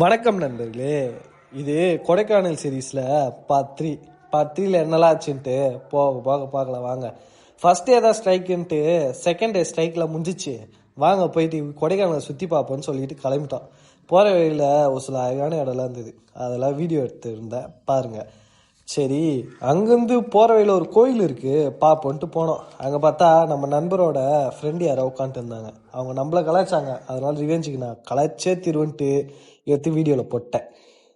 வணக்கம் நண்பர்களே. இது கொடைக்கானல் சீரீஸில் பார்ட் 3 என்னெல்லாம் ஆச்சுன்ட்டு போக பார்க்கலாம் வாங்க. ஃபர்ஸ்ட் டே தான் ஸ்ட்ரைக்குன்ட்டு செகண்ட் டே ஸ்ட்ரைக்கில் முடிஞ்சிச்சு. வாங்க போயிட்டு கொடைக்கானலை சுற்றி பார்ப்போன்னு சொல்லிட்டு கிளம்பிட்டோம். போகிற வழியில் ஒரு சில அழகான இடம்லாம் இருந்தது, அதெல்லாம் வீடியோ எடுத்து இருந்தேன் பாருங்கள். சரி, அங்கேருந்து போகிற வழியில் ஒரு கோயில் இருக்குது பார்ப்போன்ட்டு போனோம். அங்கே பார்த்தா நம்ம நண்பரோட ஃப்ரெண்டு யாரோ உட்காந்துட்டு இருந்தாங்க. அவங்க நம்மளை கலாய்ச்சாங்க. அதனால ரிவெஞ்சுக்கு நான் கலாய்ச்சே திருவன்ட்டு எடுத்து வீடியோவில் போட்டேன்.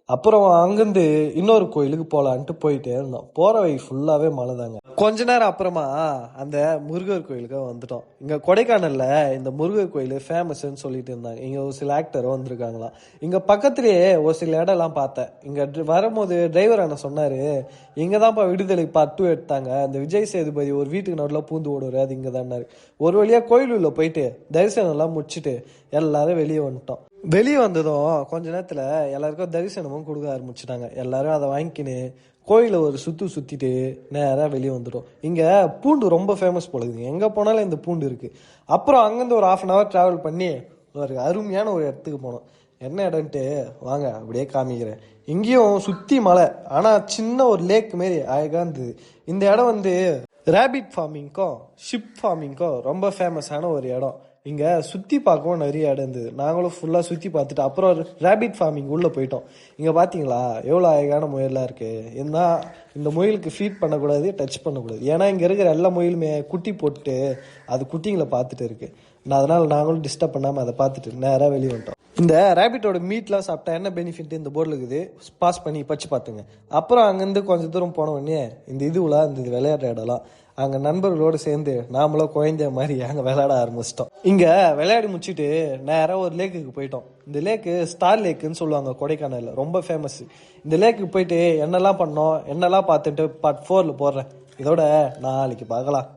அப்புறம் அங்கேருந்து இன்னொரு கோயிலுக்கு போகலான்ட்டு போயிட்டே இருந்தோம். போகிற வழி ஃபுல்லாகவே மழை தாங்க. கொஞ்ச நேரம் அப்புறமா அந்த முருகர் கோயிலுக்கு வந்துட்டோம். இங்கே கொடைக்கானலில் இந்த முருகர் கோயில் ஃபேமஸ்ன்னு சொல்லிட்டு இருந்தாங்க. இங்கே ஒரு சில ஆக்டரும் வந்திருக்காங்களாம். இங்கே பக்கத்துலேயே ஒரு சில இடம்லாம் பார்த்தேன். இங்கே வரும்போது டிரைவர் அண்ணன் சொன்னார், இங்கே தான்ப்பா விடுதலை பார்ட் 2 எடுத்தாங்க, இந்த விஜய் சேதுபதி ஒரு வீட்டுக்கு நடுவில் பூந்து ஓடுவார், அது இங்கே தான்னாரு. ஒரு வழியாக கோயில் உள்ள போயிட்டு தரிசனம்லாம் முடிச்சுட்டு எல்லாரும் வெளியே வந்துட்டோம். வெளியே வந்ததும் கொஞ்ச நேரத்தில் எல்லாருக்கும் தரிசனமும் கொடுக்க ஆரம்பிச்சுட்டாங்க. எல்லாரும் அதை வாங்கிக்கின்னு கோயிலை ஒரு சுற்றிட்டு நேராக வெளியே வந்துட்டோம். இங்கே பூண்டு ரொம்ப ஃபேமஸ் போல இருக்குது, எங்கே போனாலும் இந்த பூண்டு இருக்குது. அப்புறம் அங்கேருந்து ஒரு 1/2 hour ட்ராவல் பண்ணி ஒரு அருமையான ஒரு இடத்துக்கு போனோம். என்ன இடம்ட்டு வாங்க அப்படியே காமிக்கிறேன். இங்கேயும் சுற்றி மலை, ஆனால் சின்ன ஒரு லேக் மாரி அழகாக இருந்தது. இந்த இடம் ரேபிட் ஃபார்மிங்க்கும் ஷிப் ஃபார்மிங்க்கும் ரொம்ப ஃபேமஸான ஒரு இடம். இங்கே சுற்றி பார்க்கவும் நிறைய இடம் இருந்தது. நாங்களும் ஃபுல்லாக சுற்றி பார்த்துட்டு அப்புறம் ரேபிட் ஃபார்மிங் உள்ளே போயிட்டோம். இங்கே பார்த்தீங்களா எவ்வளோ அழகான முயலாக இருக்குது. ஏன்னா இந்த முயலுக்கு ஃபீட் பண்ணக்கூடாது, டச் பண்ணக்கூடாது. ஏன்னா இங்கே இருக்கிற எல்லா முயலுமே குட்டி போட்டு அது குட்டிங்களை பார்த்துட்டு இருக்குது. அதனால் நாங்களும் டிஸ்டர்ப் பண்ணாமல் அதை பார்த்துட்டு நேராக வெளியே வந்துட்டோம். இந்த ரேபிட்டோட மீட்லாம் சாப்பிட்டா என்ன பெனிஃபிட் இந்த போர்டில் இருக்குது, பாஸ் பண்ணி பச்சு பார்த்துங்க. அப்புறம் அங்கேருந்து கொஞ்சம் தூரம் போன உடனே இந்த இதுவெலாம் இருந்தது, விளையாடுற இடம்லாம். அங்கே நண்பர்களோடு சேர்ந்து நாமளும் குழந்தைய மாதிரி அங்கே விளையாட ஆரம்பிச்சிட்டோம். இங்கே விளையாடி முடிச்சுட்டு நேராக ஒரு லேக்குக்கு போயிட்டோம். இந்த லேக்கு ஸ்டார் லேக்குன்னு சொல்லுவாங்க, கொடைக்கானலில் ரொம்ப ஃபேமஸ். இந்த லேக்குக்கு போயிட்டு என்னெல்லாம் பண்ணோம், என்னெல்லாம் பார்த்துட்டு பார்ட் 4 போடுறேன். இதோட நாளைக்கு பார்க்கலாம்.